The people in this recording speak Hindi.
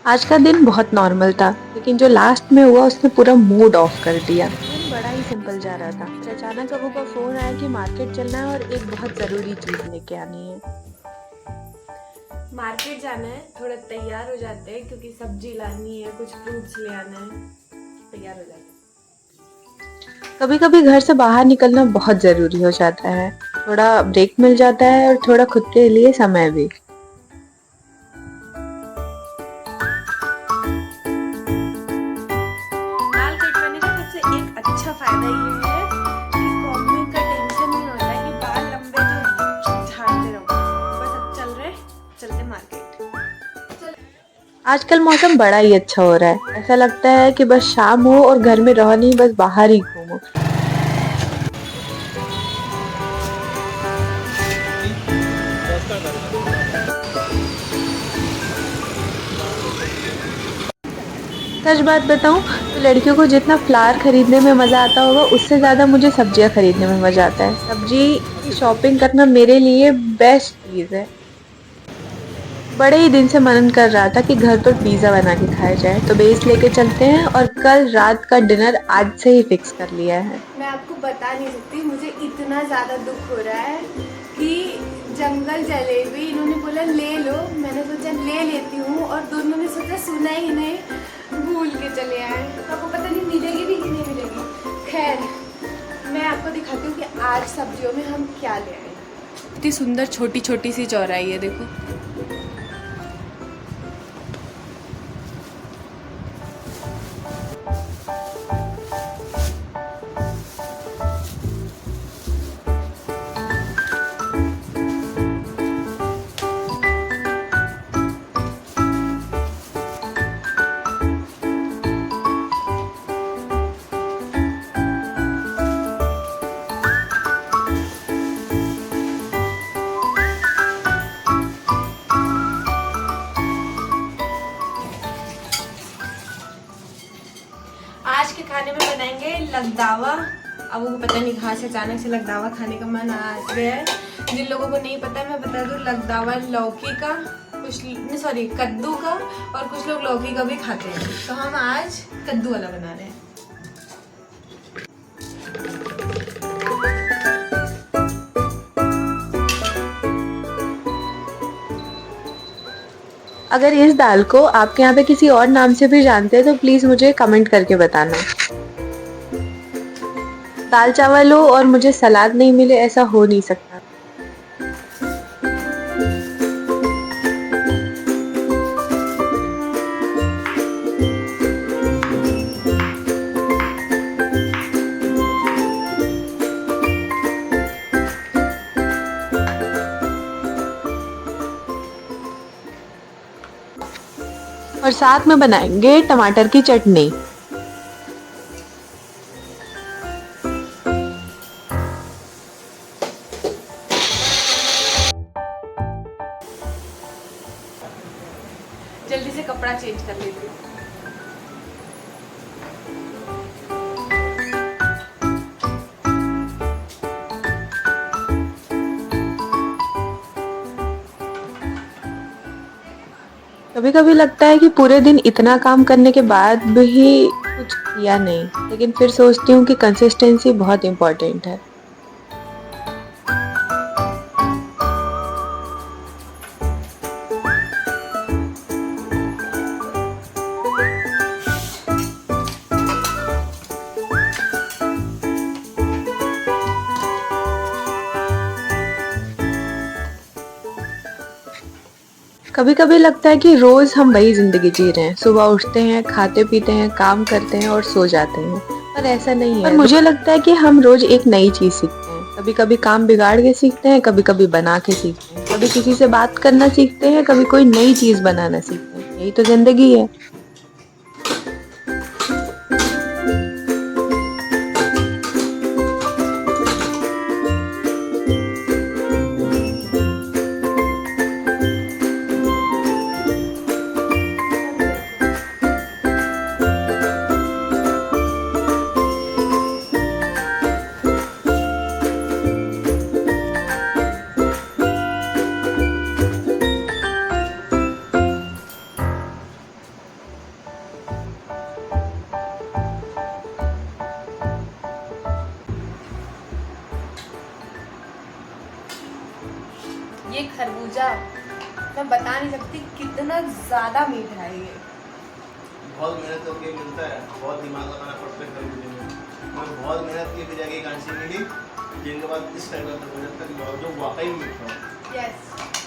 आज का दिन बहुत नॉर्मल था, लेकिन जो लास्ट में हुआ उसने पूरा मूड ऑफ कर दिया। दिन बड़ा ही सिंपल जा रहा था, फिर अचानक अबू का फोन आया कि मार्केट चलना है और एक बहुत जरूरी चीज लेके आनी है। मार्केट जाना है, थोड़ा तैयार हो जाते हैं क्योंकि सब्जी लानी है, कुछ फ्रूट्स ले आना है। तैयार हो जाते हैं। कभी कभी घर से बाहर निकलना बहुत जरूरी हो जाता है। थोड़ा ब्रेक मिल जाता है और थोड़ा खुद के लिए समय भी। बाल कटवाने का सबसे एक अच्छा फायदा ये है कि कॉम्बिंग का टेंशन नहीं होता है कि बाल लंबे तो झाड़ते रहो। बस अब चलते मार्केट। आजकल मौसम बड़ा ही अच्छा हो रहा है, ऐसा लगता है कि बस शाम हो और घर में रहो नहीं, बस बाहर ही घूमो। सच बात बताऊं तो लड़कियों को जितना फ्लावर खरीदने में मजा आता होगा, उससे ज्यादा मुझे सब्जियां खरीदने में मजा आता है। सब्जी की शॉपिंग करना मेरे लिए बेस्ट चीज है। बड़े ही दिन से मन कर रहा था कि घर पर पिज्जा बना के खाया जाए, तो बेस लेके चलते हैं और कल रात का डिनर आज से ही फिक्स कर लिया है। मैं आपको बता नहीं सकती, मुझे इतना ज़्यादा दुख हो रहा है कि जंगल जलेबी इन्होंने बोला ले लो, मैंने सोचा ले लेती हूँ और दोनों ने सोचा सुना ही नहीं, भूल के चले आए। तो आपको पता नहीं मिलेगी भी कि नहीं मिलेगी। खैर, मैं आपको दिखाती हूँ कि आज सब्जियों में हम क्या ले आए। इतनी सुंदर छोटी छोटी सी चौराई है, देखो। आज के खाने में बनाएंगे लगदावा। अब वो पता नहीं कहाँ से अचानक से लगदावा खाने का मन आ गया है। जिन लोगों को नहीं पता मैं बता दूँ, लगदावा लौकी का, कुछ नहीं सॉरी कद्दू का, और कुछ लोग लौकी का भी खाते हैं। तो हम आज कद्दू वाला बना रहे हैं। अगर इस दाल को आपके यहाँ पे किसी और नाम से भी जानते हैं तो प्लीज मुझे कमेंट करके बताना। दाल चावल हो और मुझे सलाद नहीं मिले, ऐसा हो नहीं सकता। और साथ में बनाएंगे टमाटर की चटनी। जल्दी से कपड़ा चेंज कर लेती हूँ। कभी कभी लगता है कि पूरे दिन इतना काम करने के बाद भी कुछ किया नहीं, लेकिन फिर सोचती हूँ कि कंसिस्टेंसी बहुत इम्पोर्टेंट है। कभी कभी लगता है कि रोज हम वही जिंदगी जी रहे हैं, सुबह उठते हैं, खाते पीते हैं, काम करते हैं और सो जाते हैं। पर ऐसा नहीं है। पर मुझे लगता है कि हम रोज एक नई चीज सीखते हैं। कभी कभी काम बिगाड़ के सीखते हैं, कभी कभी बना के सीखते हैं, कभी किसी से बात करना सीखते हैं, कभी कोई नई चीज बनाना सीखते हैं। यही तो जिंदगी है। ये खरबूजा मैं बता नहीं सकती कितना ज़्यादा मीठा है ये। बहुत मेहनत करके मिलता है, बहुत दिमाग लगाना पड़ता है खरबूजे में, और बहुत मेहनत की फिर जाके एक आंसी मिली जिनके बाद इस टाइप का खरबूजा था जो वाकई मीठा हो। यस